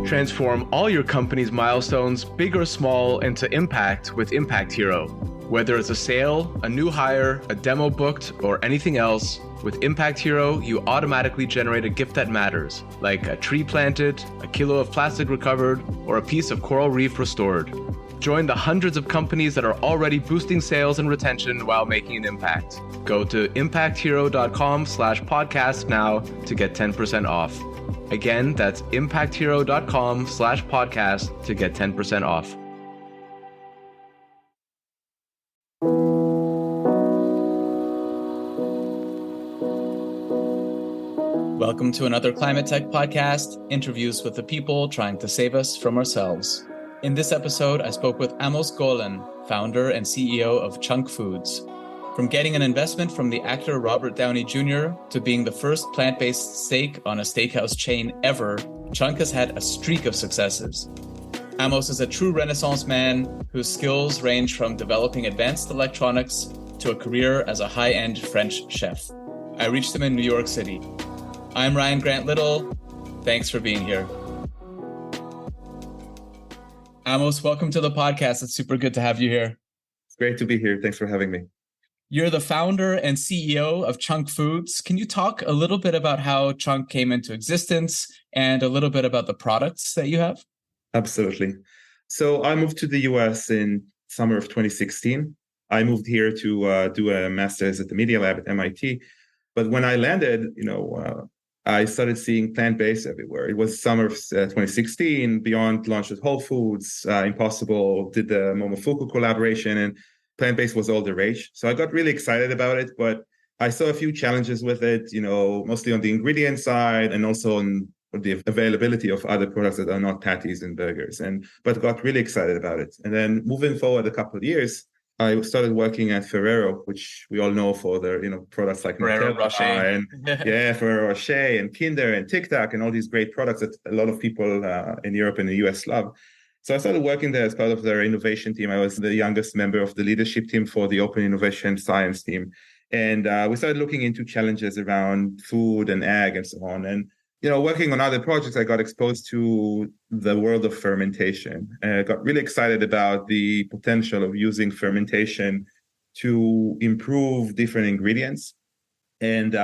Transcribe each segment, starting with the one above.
Transform all your company's milestones, big or small, into impact with Impact Hero. Whether it's a sale, a new hire, a demo booked, or anything else, with Impact Hero, you automatically generate a gift that matters, like a tree planted, a kilo of plastic recovered, or a piece of coral reef restored. Join the hundreds of companies that are already boosting sales and retention while making an impact. Go to impacthero.com/podcast now to get 10% off. Again, that's impacthero.com/podcast to get 10% off. Welcome to another Climate Tech podcast, interviews with the people trying to save us from ourselves. In this episode, I spoke with Amos Golan, founder and CEO of Chunk Foods. From getting an investment from the actor Robert Downey Jr. to being the first plant-based steak on a steakhouse chain ever, Chunk has had a streak of successes. Amos is a true Renaissance man whose skills range from developing advanced electronics to a career as a high-end French chef. I reached him in New York City. I'm Ryan Grant Little. Thanks for being here. Amos, welcome to the podcast. It's super good to have you here. It's great to be here. Thanks for having me. You're the founder and CEO of Chunk Foods. Can you talk a little bit about how Chunk came into existence and a little bit about the products that you have? Absolutely. So I moved to the US in summer of 2016. I moved here to do a master's at the Media Lab at MIT. But when I landed, I started seeing plant-based everywhere. It was summer of 2016. Beyond launched at Whole Foods. Impossible did the Momofuku collaboration, and plant-based was all the rage. So I got really excited about it, but I saw a few challenges with it, mostly on the ingredient side and also on the availability of other products that are not patties and burgers. But got really excited about it. And then moving forward a couple of years, I started working at Ferrero, which we all know for their, products like Ferrero Rocher and Ferrero Rocher and Kinder and Tic Tac and all these great products that a lot of people in Europe and the US love. So I started working there as part of their innovation team. I was the youngest member of the leadership team for the Open Innovation Science team. And we started looking into challenges around food and ag and so on. And working on other projects, I got exposed to the world of fermentation. I got really excited about the potential of using fermentation to improve different ingredients. And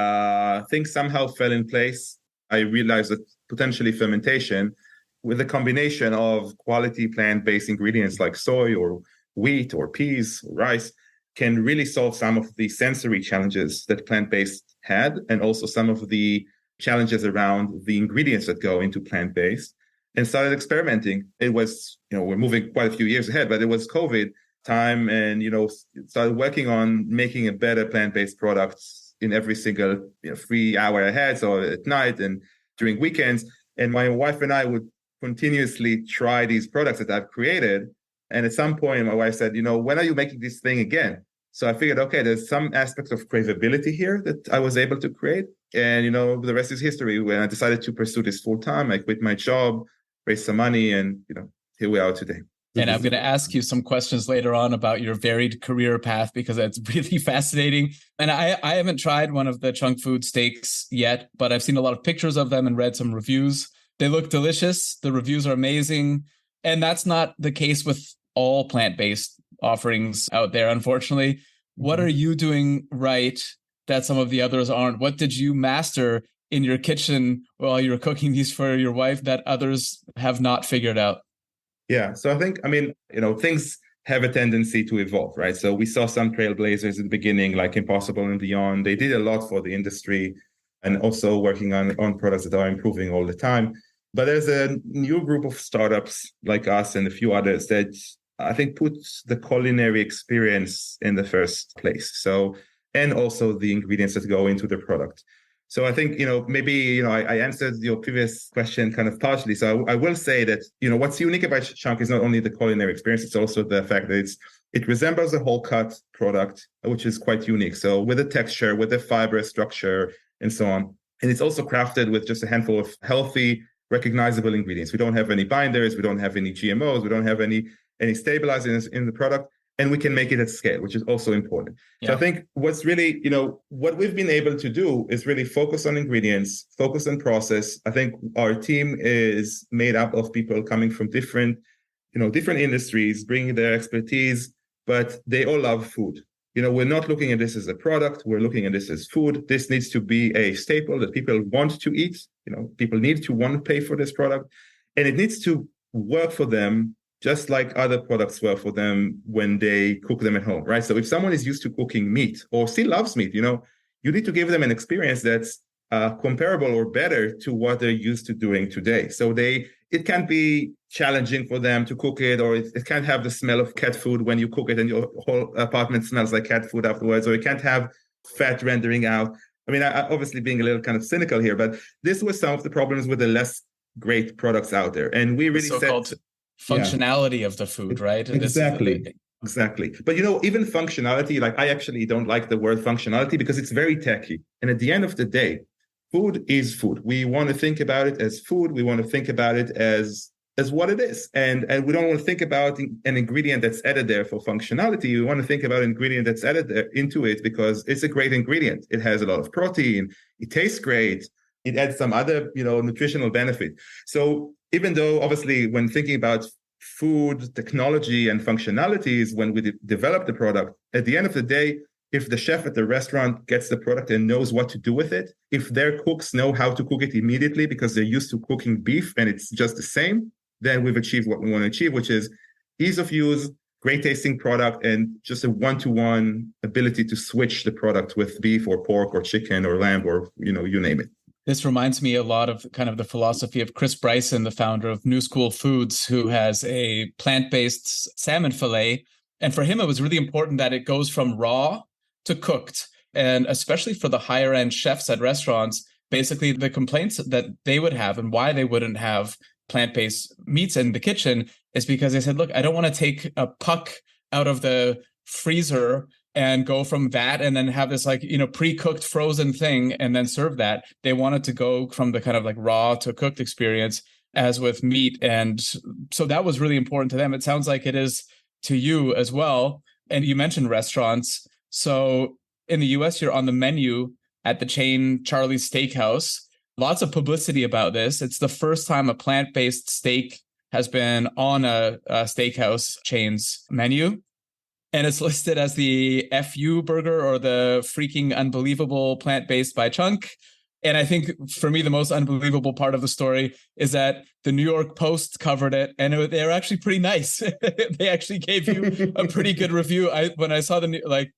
things somehow fell in place. I realized that potentially fermentation, with a combination of quality plant-based ingredients like soy or wheat or peas or rice, can really solve some of the sensory challenges that plant-based had, and also some of the challenges around the ingredients that go into plant-based, and started experimenting. It was, we're moving quite a few years ahead, but it was COVID time, and, started working on making a better plant-based product in every single 3 hour ahead, so at night and during weekends. And my wife and I would continuously try these products that I've created. And at some point, my wife said, when are you making this thing again? So I figured, okay, there's some aspects of craveability here that I was able to create. And, the rest is history. When I decided to pursue this full time, I quit my job, raised some money, and, here we are today. And I'm going to ask you some questions later on about your varied career path, because that's really fascinating. And I haven't tried one of the Chunk Food steaks yet, but I've seen a lot of pictures of them and read some reviews. They look delicious. The reviews are amazing. And that's not the case with all plant-based offerings out there, unfortunately. What are you doing right that some of the others aren't? What did you master in your kitchen while you were cooking these for your wife that others have not figured out? Yeah. So I think, things have a tendency to evolve, right? So we saw some trailblazers at the beginning, like Impossible and Beyond. They did a lot for the industry and also working on products that are improving all the time. But there's a new group of startups like us and a few others that I think puts the culinary experience in the first place. So, and also the ingredients that go into the product. So I think, maybe, I answered your previous question kind of partially. So I will say that, what's unique about Chunk is not only the culinary experience, it's also the fact that it resembles a whole cut product, which is quite unique. So with the texture, with the fiber structure and so on. And it's also crafted with just a handful of healthy, recognizable ingredients. We don't have any binders. We don't have any GMOs. We don't have any stabilizers in the product. and we can make it at scale, which is also important. Yeah. So I think what's really, what we've been able to do is really focus on ingredients, focus on process. I think our team is made up of people coming from different industries, bringing their expertise, but they all love food. We're not looking at this as a product. We're looking at this as food. This needs to be a staple that people want to eat. People need to want to pay for this product, and it needs to work for them just like other products work for them when they cook them at home, right? So if someone is used to cooking meat or still loves meat, you need to give them an experience that's comparable or better to what they're used to doing today. So it can be challenging for them to cook it, or it can't have the smell of cat food when you cook it and your whole apartment smells like cat food afterwards, or it can't have fat rendering out. I mean, I obviously being a little kind of cynical here, but this was some of the problems with the less great products out there. And we really so-called functionality of the food, right? Exactly. But even functionality, like I actually don't like the word functionality because it's very techy. And at the end of the day, food is food. We want to think about it as food. We want to think about it as what it is. And we don't want to think about an ingredient that's added there for functionality. We want to think about an ingredient that's added there into it because it's a great ingredient. It has a lot of protein. It tastes great. It adds some other, nutritional benefit. So even though obviously when thinking about food, technology, and functionalities, when we develop the product, at the end of the day, if the chef at the restaurant gets the product and knows what to do with it, if their cooks know how to cook it immediately because they're used to cooking beef and it's just the same, then we've achieved what we want to achieve, which is ease of use, great tasting product, and just a one-to-one ability to switch the product with beef or pork or chicken or lamb or, you name it. This reminds me a lot of kind of the philosophy of Chris Bryson, the founder of New School Foods, who has a plant-based salmon fillet. And for him, it was really important that it goes from raw to cooked. And especially for the higher end chefs at restaurants, basically the complaints that they would have and why they wouldn't have plant-based meats in the kitchen is because they said, look, I don't want to take a puck out of the freezer and go from that and then have this pre-cooked frozen thing and then serve that. They wanted to go from the kind of like raw to cooked experience as with meat. And so that was really important to them. It sounds like it is to you as well. And you mentioned restaurants. So in the US, you're on the menu at the chain Charlie's Steakhouse. Lots of publicity about this. It's the first time a plant-based steak has been on a steakhouse chain's menu. And it's listed as the FU burger, or the freaking unbelievable plant-based by Chunk. And I think for me, the most unbelievable part of the story is that the New York Post covered it, and they're actually pretty nice. They actually gave you a pretty good review. When I saw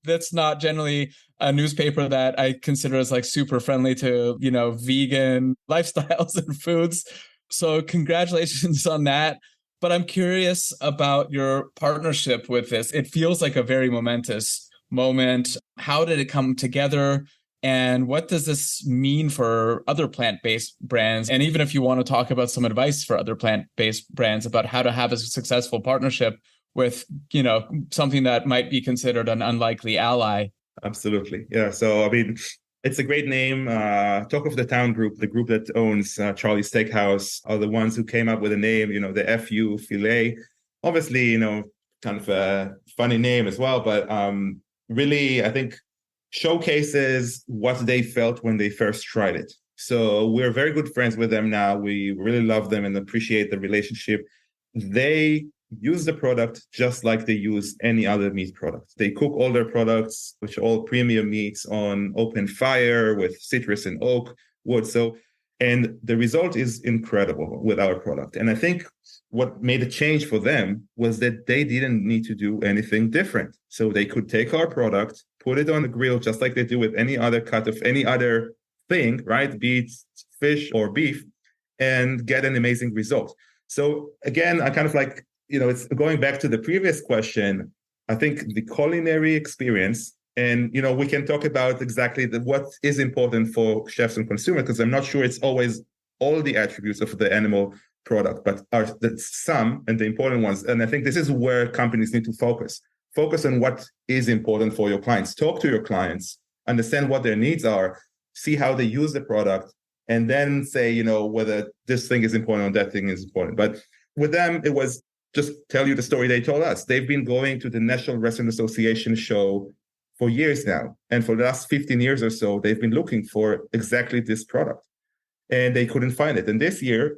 that's not generally a newspaper that I consider as like super friendly to, vegan lifestyles and foods. So congratulations on that. But I'm curious about your partnership with this. It feels like a very momentous moment. How did it come together? And what does this mean for other plant-based brands? And even if you want to talk about some advice for other plant-based brands about how to have a successful partnership with, something that might be considered an unlikely ally. Absolutely. Yeah. So, I mean, it's a great name. Talk of the Town Group, the group that owns Charlie's Steakhouse, are the ones who came up with a name, the FU Filet. Obviously, kind of a funny name as well, but really, I think, showcases what they felt when they first tried it. So we're very good friends with them now. We really love them and appreciate the relationship. They use the product just like they use any other meat product. They cook all their products, which are all premium meats, on open fire with citrus and oak wood. And the result is incredible with our product. And I think what made a change for them was that they didn't need to do anything different. So they could take our product, put it on the grill, just like they do with any other cut of any other thing, right? Be it fish or beef, and get an amazing result. So again, I kind of like, it's going back to the previous question. I think the culinary experience, and, we can talk about exactly what is important for chefs and consumers, because I'm not sure it's always all the attributes of the animal product, but are some and the important ones. And I think this is where companies need to focus. Focus on what is important for your clients. Talk to your clients, understand what their needs are, see how they use the product, and then say, whether this thing is important or that thing is important. But with them, it was just tell you the story they told us. They've been going to the National Restaurant Association show for years now. And for the last 15 years or so, they've been looking for exactly this product. And they couldn't find it. And this year,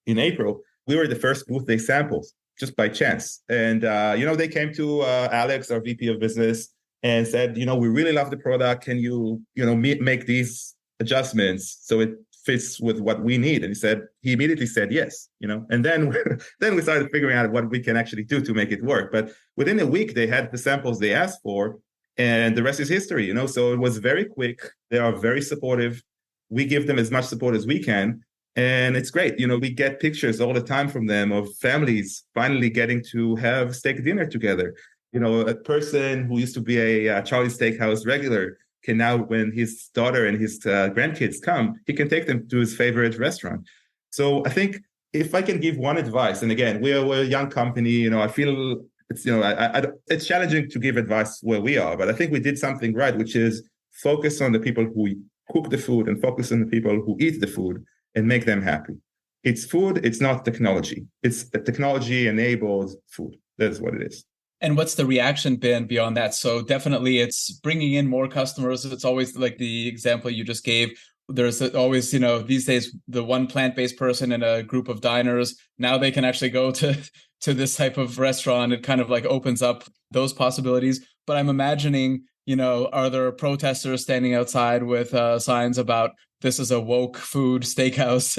in April, we were the first booth they sampled, just by chance. And, they came to Alex, our VP of business, and said, we really love the product. Can you, make these adjustments so it fits with what we need? And he immediately said yes, and then we started figuring out what we can actually do to make it work. But within a week, they had the samples they asked for, and the rest is history, so it was very quick. They are very supportive. We give them as much support as we can. And it's great. We get pictures all the time from them of families finally getting to have steak dinner together. A person who used to be a Charlie's Steakhouse regular can now, when his daughter and his grandkids come, he can take them to his favorite restaurant. So I think if I can give one advice, and again, we're a young company, I feel it's, it's challenging to give advice where we are, but I think we did something right, which is focus on the people who cook the food and focus on the people who eat the food and make them happy. It's food. It's not technology. It's a technology-enabled food. That's what it is. And what's the reaction been beyond that? So definitely it's bringing in more customers. It's always like the example you just gave. There's always, these days, the one plant-based person in a group of diners. Now they can actually go to this type of restaurant. It kind of like opens up those possibilities. But I'm imagining, are there protesters standing outside with signs about this is a woke food steakhouse?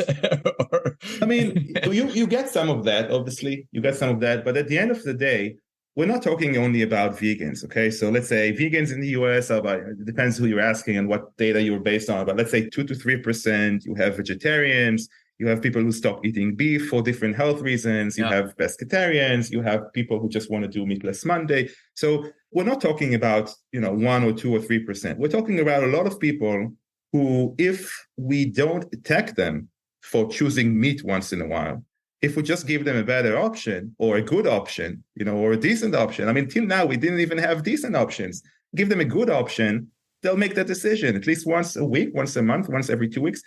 You get some of that, obviously. You get some of that. But at the end of the day, we're not talking only about vegans, okay? So let's say vegans in the US are about, it depends who you're asking and what data you're based on, but let's say 2 to 3%. You have vegetarians, you have people who stop eating beef for different health reasons, you have pescatarians, you have people who just want to do Meatless Monday. So we're not talking about, 1 or 2 or 3%. We're talking about a lot of people who, if we don't attack them for choosing meat once in a while, if we just give them a better option or a good option, or a decent option. Till now, we didn't even have decent options. Give them a good option, they'll make that decision at least once a week, once a month, once every 2 weeks,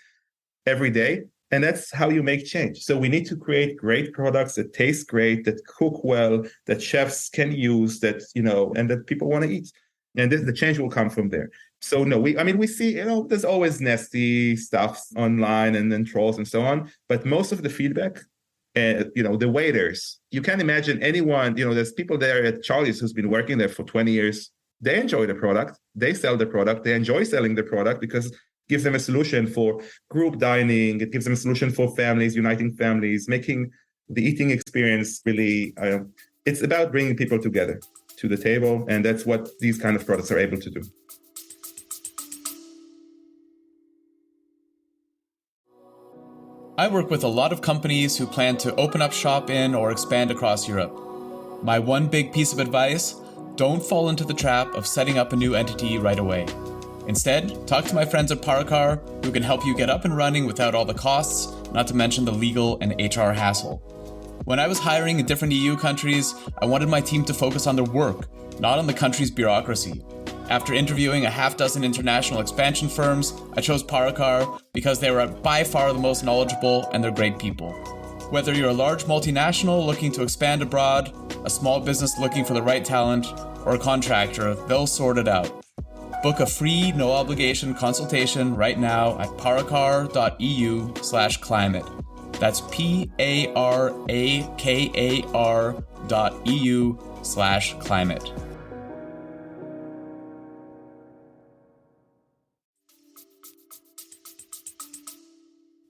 every day. And that's how you make change. So we need to create great products that taste great, that cook well, that chefs can use, that, and that people want to eat. And the change will come from there. So no, we see, there's always nasty stuff online and then trolls and so on. But most of the feedback, the waiters, you can't imagine anyone, there's people there at Charlie's who's been working there for 20 years. They enjoy the product. They sell the product. They enjoy selling the product because it gives them a solution for group dining. It gives them a solution for families, uniting families, making the eating experience really, it's about bringing people together to the table. And that's what these kind of products are able to do. I work with a lot of companies who plan to open up shop in or expand across Europe. My one big piece of advice, don't fall into the trap of setting up a new entity right away. Instead, talk to my friends at Paracar, who can help you get up and running without all the costs, not to mention the legal and HR hassle. When I was hiring in different EU countries, I wanted my team to focus on their work, not on the country's bureaucracy. After interviewing a half dozen international expansion firms, I chose Paracar because they were by far the most knowledgeable and they're great people. Whether you're a large multinational looking to expand abroad, a small business looking for the right talent, or a contractor, they'll sort it out. Book a free, no-obligation consultation right now at paracar.eu/climate. That's PARAKAR.eu/climate.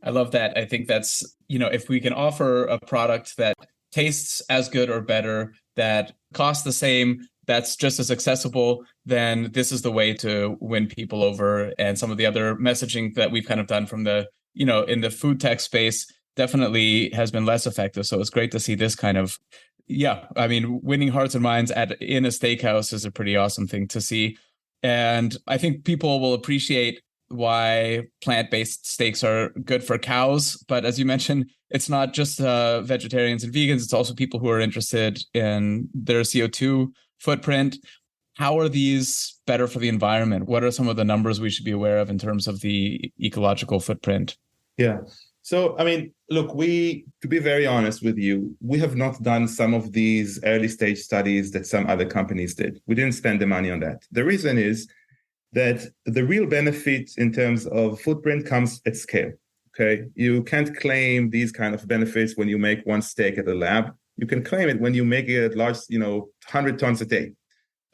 I love that. I think that's, if we can offer a product that tastes as good or better, that costs the same, that's just as accessible, then this is the way to win people over. And some of the other messaging that we've kind of done from the, in the food tech space definitely has been less effective. So it's great to see this kind of, winning hearts and minds in a steakhouse is a pretty awesome thing to see. And I think people will appreciate why plant-based steaks are good for cows. But as you mentioned, it's not just vegetarians and vegans. It's also people who are interested in their CO2 footprint. How are these better for the environment? What are some of the numbers we should be aware of in terms of the ecological footprint? Yeah. So, I mean, look, to be very honest with you, we have not done some of these early stage studies that some other companies did. We didn't spend the money on that. The reason is that the real benefit in terms of footprint comes at scale. Okay. You can't claim these kind of benefits when you make one steak at the lab. You can claim it when you make it at large, 100 tons a day.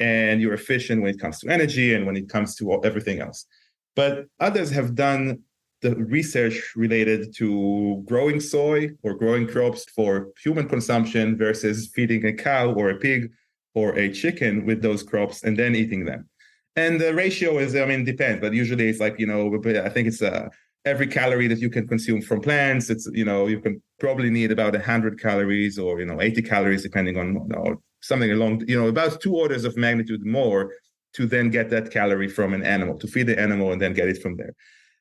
And you're efficient when it comes to energy and when it comes to everything else. But others have done the research related to growing soy or growing crops for human consumption versus feeding a cow or a pig or a chicken with those crops and then eating them. And the ratio is, depends, but usually it's like, I think it's every calorie that you can consume from plants. It's, you can probably need about 100 calories or, 80 calories, depending on something along, about 2 orders of magnitude more to then get that calorie from an animal, to feed the animal and then get it from there.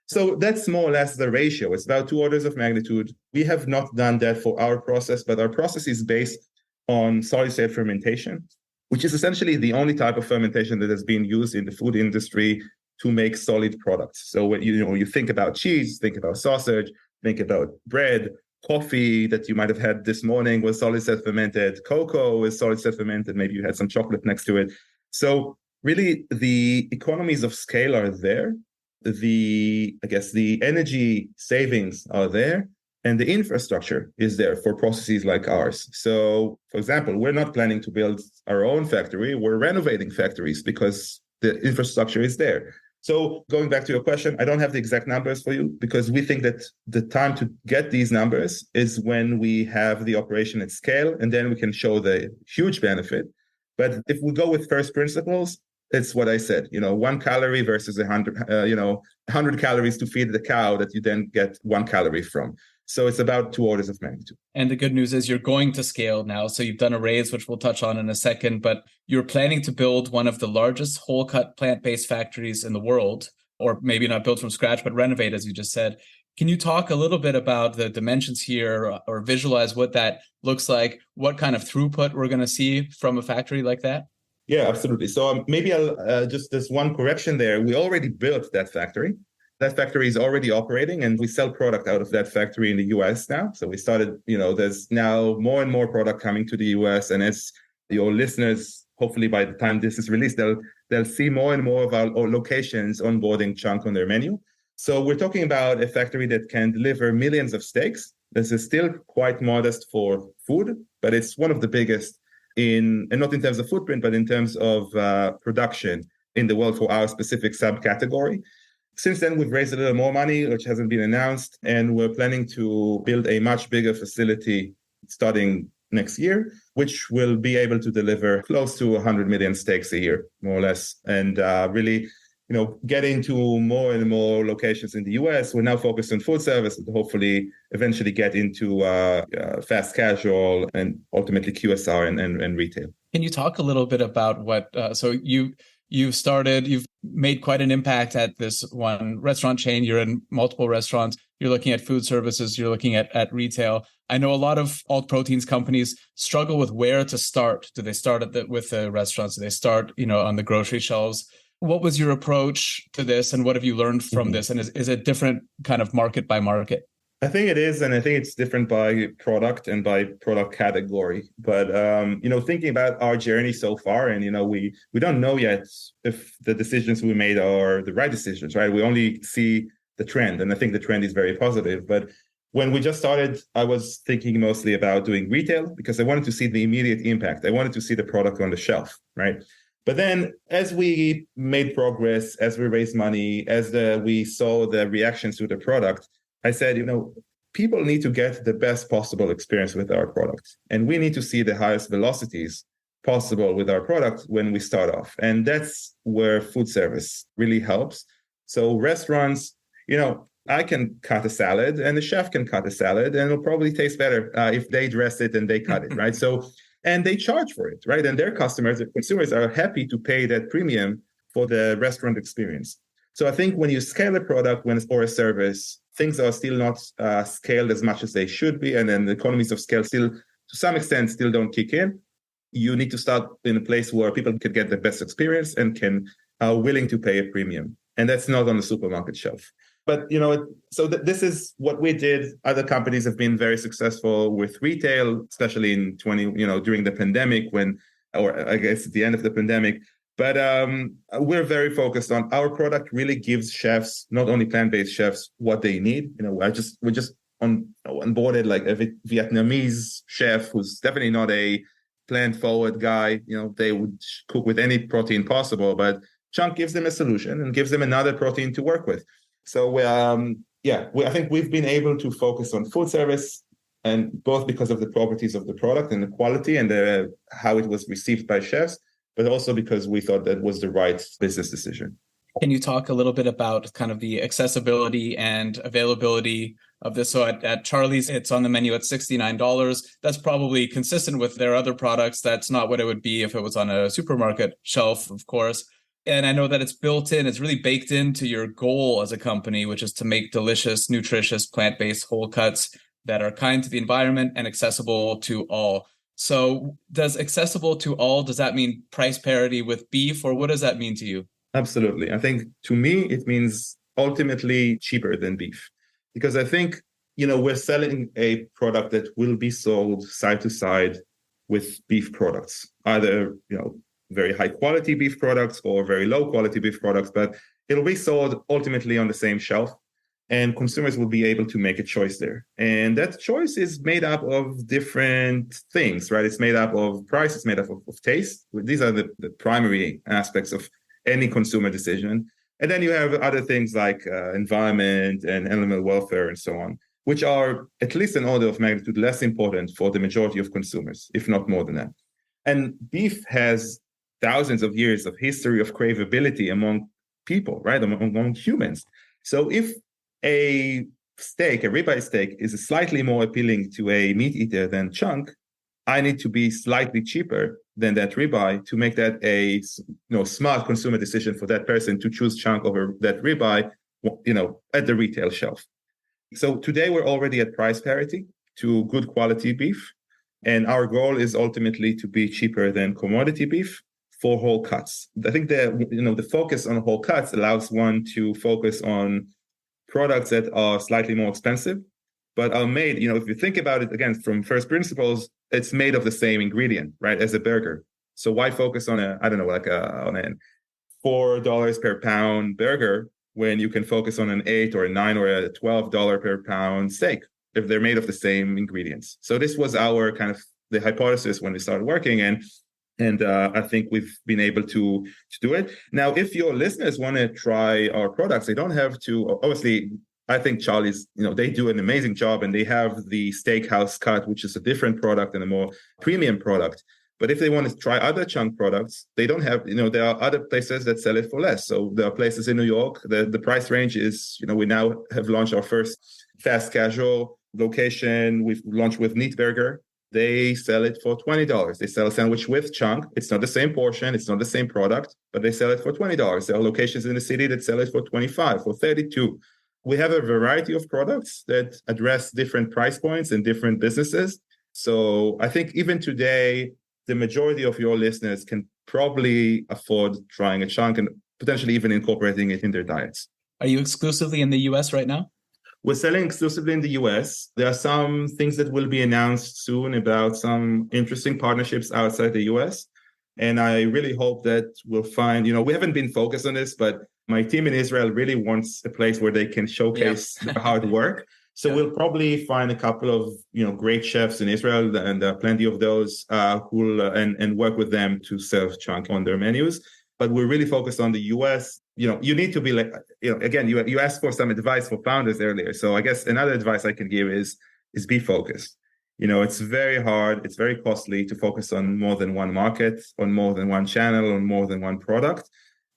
So that's more or less the ratio. It's about 2 orders of magnitude. We have not done that for our process, but our process is based on solid-state fermentation, which is essentially the only type of fermentation that has been used in the food industry to make solid products. So when you think about cheese, think about sausage, think about bread, coffee that you might have had this morning was solid-state fermented, cocoa is solid-state fermented, maybe you had some chocolate next to it. So really the economies of scale are there. The energy savings are there, and the infrastructure is there for processes like ours. So, for example, we're not planning to build our own factory. We're renovating factories because the infrastructure is there. So going back to your question, I don't have the exact numbers for you because we think that the time to get these numbers is when we have the operation at scale, and then we can show the huge benefit. But if we go with first principles, it's what I said, 1 calorie versus 100, 100 calories to feed the cow that you then get 1 calorie from. So it's about 2 orders of magnitude. And the good news is you're going to scale now. So you've done a raise, which we'll touch on in a second, but you're planning to build one of the largest whole cut plant-based factories in the world, or maybe not built from scratch, but renovate, as you just said. Can you talk a little bit about the dimensions here or visualize what that looks like, what kind of throughput we're going to see from a factory like that? Yeah, absolutely. So maybe I'll there's one correction there. We already built that factory. That factory is already operating and we sell product out of that factory in the US now. So we started, there's now more and more product coming to the US. And as your listeners, hopefully by the time this is released, they'll see more and more of our locations onboarding Chunk on their menu. So we're talking about a factory that can deliver millions of steaks. This is still quite modest for food, but it's one of the biggest and not in terms of footprint, but in terms of production in the world for our specific subcategory. Since then, we've raised a little more money, which hasn't been announced, and we're planning to build a much bigger facility starting next year, which will be able to deliver close to 100 million steaks a year, more or less, and really, get into more and more locations in the US. We're now focused on food service and hopefully eventually get into fast casual and ultimately QSR and retail. Can you talk a little bit about what, so you've made quite an impact at this one restaurant chain. You're in multiple restaurants. You're looking at food services. You're looking at retail. I know a lot of alt proteins companies struggle with where to start. Do they start with the restaurants? Do they start, on the grocery shelves? What was your approach to this and what have you learned from this? And is it different kind of market by market? I think it is. And I think it's different by product and by product category. But, thinking about our journey so far, and, we don't know yet if the decisions we made are the right decisions, right? We only see the trend. And I think the trend is very positive. But when we just started, I was thinking mostly about doing retail because I wanted to see the immediate impact. I wanted to see the product on the shelf, right? But then as we made progress, as we raised money, as we saw the reactions to the product, I said, people need to get the best possible experience with our product. And we need to see the highest velocities possible with our product when we start off. And that's where food service really helps. So restaurants, I can cut a salad and the chef can cut a salad and it'll probably taste better if they dress it and they cut it, right? And they charge for it, right? And their customers, the consumers are happy to pay that premium for the restaurant experience. So I think when you scale a product or a service, things are still not scaled as much as they should be. And then the economies of scale still, to some extent, still don't kick in. You need to start in a place where people can get the best experience and are willing to pay a premium. And that's not on the supermarket shelf. But this is what we did. Other companies have been very successful with retail, especially in during the pandemic or I guess at the end of the pandemic. But we're very focused on our product. Really gives chefs, not only plant-based chefs, what they need. We just onboarded like a Vietnamese chef who's definitely not a plant-forward guy. They would cook with any protein possible, but Chunk gives them a solution and gives them another protein to work with. So I think we've been able to focus on food service, and both because of the properties of the product and the quality and how it was received by chefs, but also because we thought that was the right business decision. Can you talk a little bit about kind of the accessibility and availability of this? So at Charlie's, it's on the menu at $69. That's probably consistent with their other products. That's not what it would be if it was on a supermarket shelf, of course. And I know that it's really baked into your goal as a company, which is to make delicious, nutritious, plant-based whole cuts that are kind to the environment and accessible to all. So does accessible to all, does that mean price parity with beef, or what does that mean to you? Absolutely. I think to me, it means ultimately cheaper than beef, because I think, we're selling a product that will be sold side to side with beef products, either, very high quality beef products or very low quality beef products, but it'll be sold ultimately on the same shelf, and consumers will be able to make a choice there. And that choice is made up of different things, right? It's made up of price, it's made up of taste. These are the primary aspects of any consumer decision. And then you have other things like environment and animal welfare and so on, which are at least an order of magnitude less important for the majority of consumers, if not more than that. And beef has thousands of years of history of craveability among people, right? Among humans. So if a ribeye steak, is slightly more appealing to a meat eater than Chunk, I need to be slightly cheaper than that ribeye to make that a smart consumer decision for that person to choose Chunk over that ribeye, at the retail shelf. So today we're already at price parity to good quality beef, and our goal is ultimately to be cheaper than commodity beef for whole cuts. I think the focus on whole cuts allows one to focus on products that are slightly more expensive, but are made, if you think about it again from first principles, it's made of the same ingredient, right, as a burger. So why focus on on a $4 per pound burger when you can focus on an $8 or a $9 or a $12 per pound steak if they're made of the same ingredients? So this was our kind of the hypothesis when we started working, and I think we've been able to do it. Now, if your listeners want to try our products, they don't have to. Obviously, I think Charlie's, they do an amazing job, and they have the steakhouse cut, which is a different product and a more premium product. But if they want to try other Chunk products, they don't have, there are other places that sell it for less. So there are places in New York, the price range is, we now have launched our first fast casual location. We've launched with Neat Burger. They sell it for $20. They sell a sandwich with Chunk. It's not the same portion. It's not the same product, but they sell it for $20. There are locations in the city that sell it for $25, for $32. We have a variety of products that address different price points and different businesses. So I think even today, the majority of your listeners can probably afford trying a Chunk and potentially even incorporating it in their diets. Are you exclusively in the US right now? We're selling exclusively in the US. There are some things that will be announced soon about some interesting partnerships outside the US. And I really hope that we'll find, we haven't been focused on this, but my team in Israel really wants a place where they can showcase their hard work. So we'll probably find a couple of, great chefs in Israel, and there are plenty of those who'll and work with them to serve Chunk on their menus. But we're really focused on the US. You need to be again, you asked for some advice for founders earlier. So I guess another advice I can give is be focused. It's very hard. It's very costly to focus on more than one market, on more than one channel, on more than one product.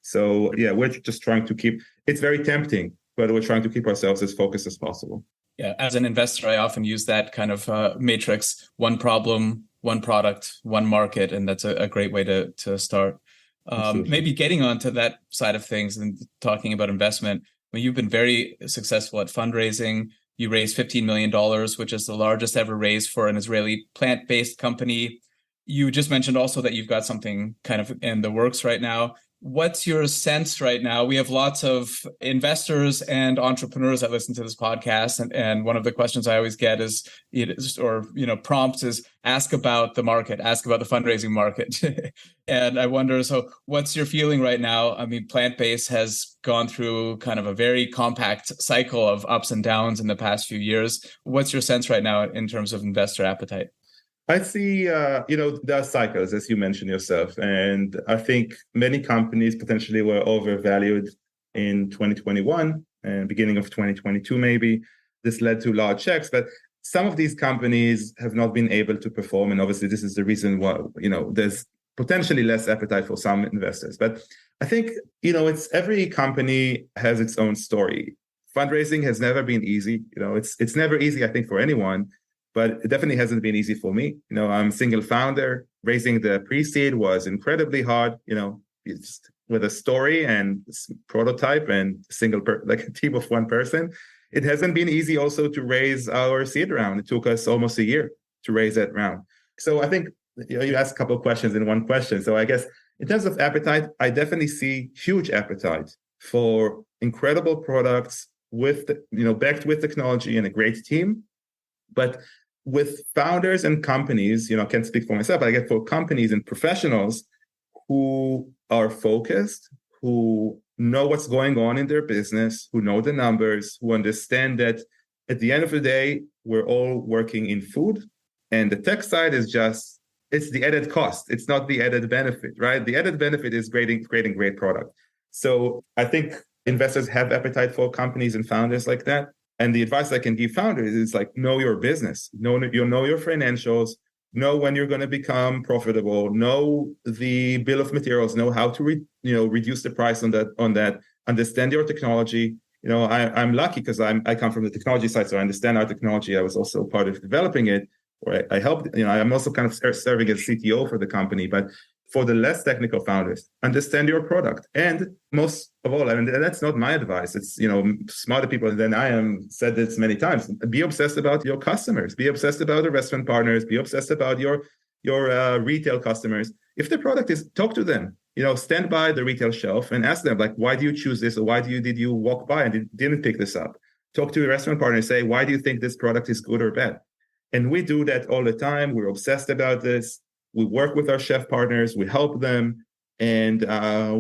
So we're just trying to it's very tempting, but we're trying to keep ourselves as focused as possible. Yeah. As an investor, I often use that kind of matrix: one problem, one product, one market. And that's a great way to start. Maybe getting onto that side of things and talking about investment. You've been very successful at fundraising. You raised $15 million, which is the largest ever raised for an Israeli plant-based company. You just mentioned also that you've got something kind of in the works right now. What's your sense right now? We have lots of investors and entrepreneurs that listen to this podcast. And one of the questions I always get is, prompts is ask about the market, ask about the fundraising market. And I wonder, so what's your feeling right now? I mean, plant-based has gone through kind of a very compact cycle of ups and downs in the past few years. What's your sense right now in terms of investor appetite? I see, there are cycles, as you mentioned yourself. And I think many companies potentially were overvalued in 2021 and beginning of 2022, maybe. This led to large checks. But some of these companies have not been able to perform. And obviously, this is the reason why, there's potentially less appetite for some investors. But I think, it's every company has its own story. Fundraising has never been easy. It's never easy, I think, for anyone. But it definitely hasn't been easy for me. I'm a single founder. Raising the pre-seed was incredibly hard, just with a story and prototype and like a team of one person. It hasn't been easy also to raise our seed round. It took us almost a year to raise that round. So I think you asked a couple of questions in one question. So I guess in terms of appetite, I definitely see huge appetite for incredible products backed with technology and a great team. But with founders and companies, I can't speak for myself, but I get for companies and professionals who are focused, who know what's going on in their business, who know the numbers, who understand that at the end of the day, we're all working in food. And the tech side is it's the added cost. It's not the added benefit, right? The added benefit is creating great product. So I think investors have appetite for companies and founders like that. And the advice I can give founders is know your business, know your financials, know when you're going to become profitable, know the bill of materials, know how to reduce the price on that, understand your technology. I'm lucky because I come from the technology side, so I understand our technology. I was also part of developing it, or I helped. I'm also kind of serving as CTO for the company, but for the less technical founders, understand your product. And most of all, and that's not my advice, it's, smarter people than I am said this many times, be obsessed about your customers, be obsessed about the restaurant partners, be obsessed about your retail customers. If the product is, talk to them, stand by the retail shelf and ask them, why do you choose this? Or why did you walk by and didn't pick this up? Talk to your restaurant partner and say, why do you think this product is good or bad? And we do that all the time. We're obsessed about this. We work with our chef partners, we help them, and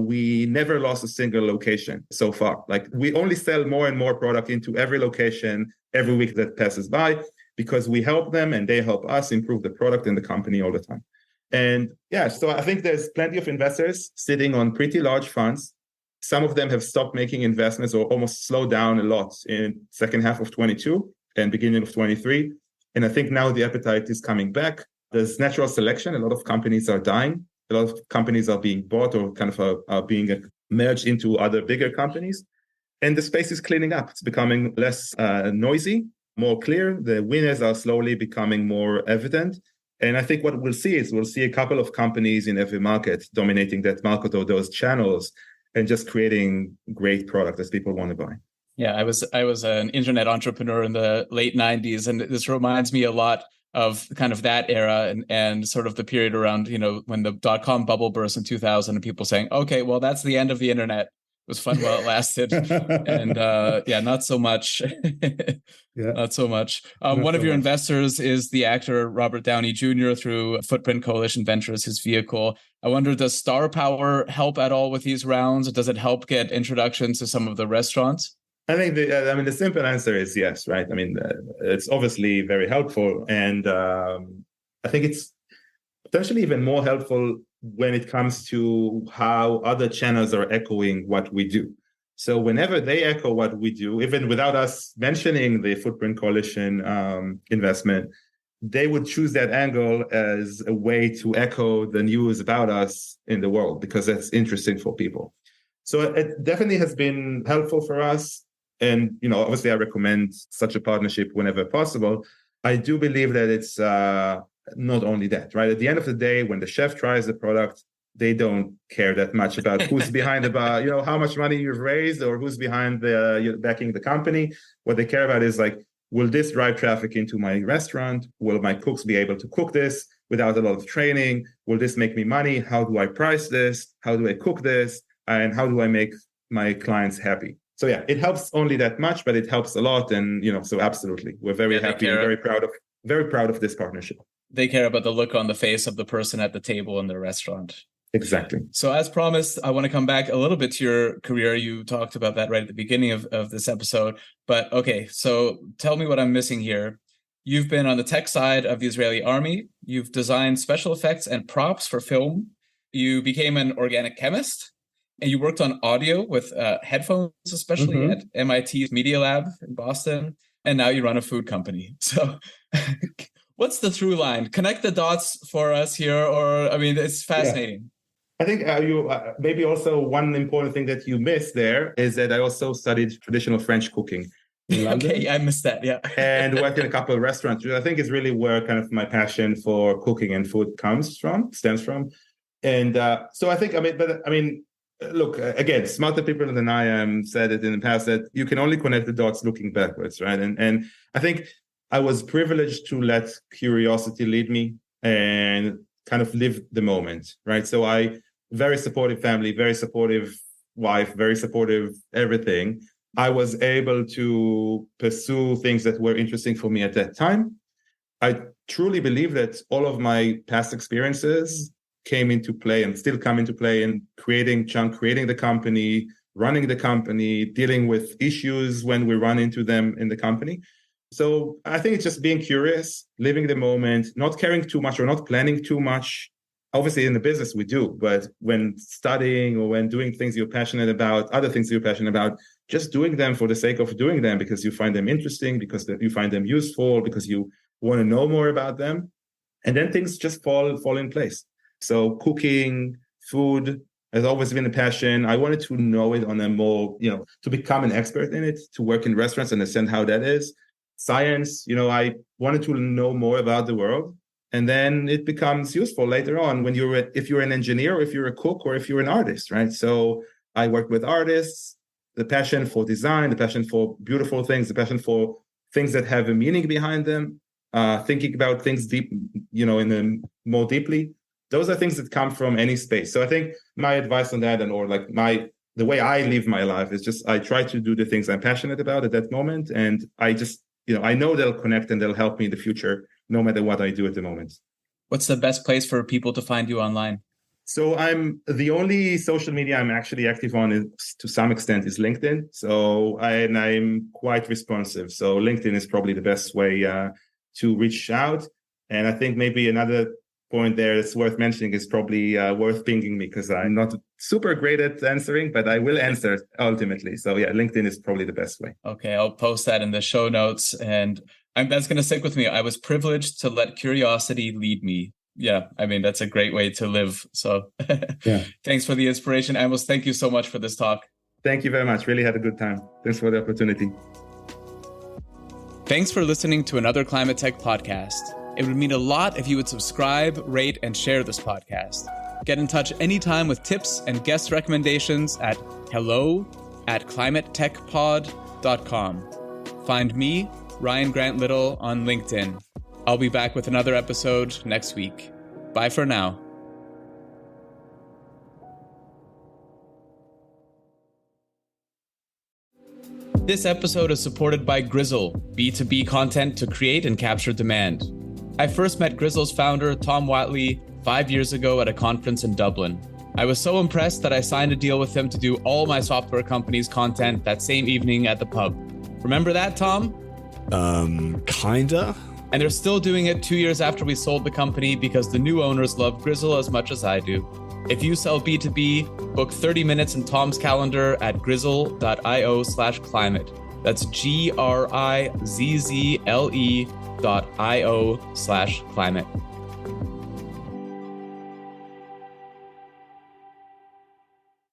we never lost a single location so far. We only sell more and more product into every location every week that passes by because we help them and they help us improve the product and the company all the time. And so I think there's plenty of investors sitting on pretty large funds. Some of them have stopped making investments or almost slowed down a lot in second half of 22 and beginning of 23. And I think now the appetite is coming back. There's natural selection. A lot of companies are dying. A lot of companies are being bought or kind of are being merged into other bigger companies. And the space is cleaning up. It's becoming less noisy, more clear. The winners are slowly becoming more evident. And I think what we'll see is a couple of companies in every market dominating that market or those channels and just creating great product that people want to buy. Yeah, I was an internet entrepreneur in the late 90s, and this reminds me a lot of kind of that era and sort of the period around, when the .com bubble burst in 2000 and people saying, okay, well, that's the end of the internet. It was fun while it lasted. And not so much. Not so much. One of your investors is the actor Robert Downey Jr. through Footprint Coalition Ventures, his vehicle. I wonder, does star power help at all with these rounds? Does it help get introductions to some of the restaurants? I think the simple answer is yes, right? It's obviously very helpful. And I think it's potentially even more helpful when it comes to how other channels are echoing what we do. So whenever they echo what we do, even without us mentioning the Footprint Coalition investment, they would choose that angle as a way to echo the news about us in the world, because that's interesting for people. So it definitely has been helpful for us. And, obviously I recommend such a partnership whenever possible. I do believe that it's not only that, right? At the end of the day, when the chef tries the product, they don't care that much about who's behind how much money you've raised or who's behind backing the company. What they care about is will this drive traffic into my restaurant? Will my cooks be able to cook this without a lot of training? Will this make me money? How do I price this? How do I cook this? and how do I make my clients happy? So yeah, it helps only that much, but it helps a lot. And, so absolutely, we're very happy and very proud of this partnership. They care about the look on the face of the person at the table in the restaurant. Exactly. So as promised, I want to come back a little bit to your career. You talked about that right at the beginning of this episode. But okay, so tell me what I'm missing here. You've been on the tech side of the Israeli army. You've designed special effects and props for film. You became an organic chemist. And you worked on audio with headphones, especially at MIT's Media Lab in Boston. And now you run a food company. So what's the through line? Connect the dots for us here. It's fascinating. I think maybe also one important thing that you missed there is that I also studied traditional French cooking in London. Okay, I missed that, yeah. And worked in a couple of restaurants, which I think is really where kind of my passion for cooking and food stems from. And so I think, look, again, smarter people than I am said it in the past that you can only connect the dots looking backwards, right? And I think I was privileged to let curiosity lead me and kind of live the moment, right? So very supportive family, very supportive wife, very supportive everything. I was able to pursue things that were interesting for me at that time. I truly believe that all of my past experiences came into play and still come into play in creating Chunk, creating the company, running the company, dealing with issues when we run into them in the company. So I think it's just being curious, living the moment, not caring too much or not planning too much. Obviously in the business we do, but when studying or when doing things you're passionate about, other things you're passionate about, just doing them for the sake of doing them because you find them interesting, because you find them useful, because you want to know more about them. And then things just fall in place. So cooking, food has always been a passion. I wanted to know it on a more, to become an expert in it, to work in restaurants and understand how that is. Science, I wanted to know more about the world. And then it becomes useful later on when if you're an engineer, or if you're a cook, or if you're an artist, right? So I work with artists, the passion for design, the passion for beautiful things, the passion for things that have a meaning behind them, thinking about things deep, more deeply. Those are things that come from any space. So I think my advice on that the way I live my life is just, I try to do the things I'm passionate about at that moment. And I just, I know they'll connect and they'll help me in the future, no matter what I do at the moment. What's the best place for people to find you online? So I'm the only social media I'm actually active on to some extent is LinkedIn. So I'm quite responsive. So LinkedIn is probably the best way to reach out. And I think maybe another point there that's worth mentioning is probably worth pinging me because I'm not super great at answering, but I will answer ultimately. So yeah, LinkedIn is probably the best way. Okay, I'll post that in the show notes. And that's going to stick with me. I was privileged to let curiosity lead me. Yeah, that's a great way to live. So yeah. Thanks for the inspiration, Amos. Thank you so much for this talk. Thank you very much. Really had a good time. Thanks for the opportunity. Thanks for listening to another Climate Tech podcast. It would mean a lot if you would subscribe, rate, and share this podcast. Get in touch anytime with tips and guest recommendations at hello@climatetechpod.com. Find me, Ryan Grant Little, on LinkedIn. I'll be back with another episode next week. Bye for now. This episode is supported by Grizzle, B2B content to create and capture demand. I first met Grizzle's founder, Tom Watley, 5 years ago at a conference in Dublin. I was so impressed that I signed a deal with him to do all my software company's content that same evening at the pub. Remember that, Tom? Kinda. And they're still doing it 2 years after we sold the company because the new owners love Grizzle as much as I do. If you sell B2B, book 30 minutes in Tom's calendar at grizzle.io/climate. That's GRIZZLE.io/climate.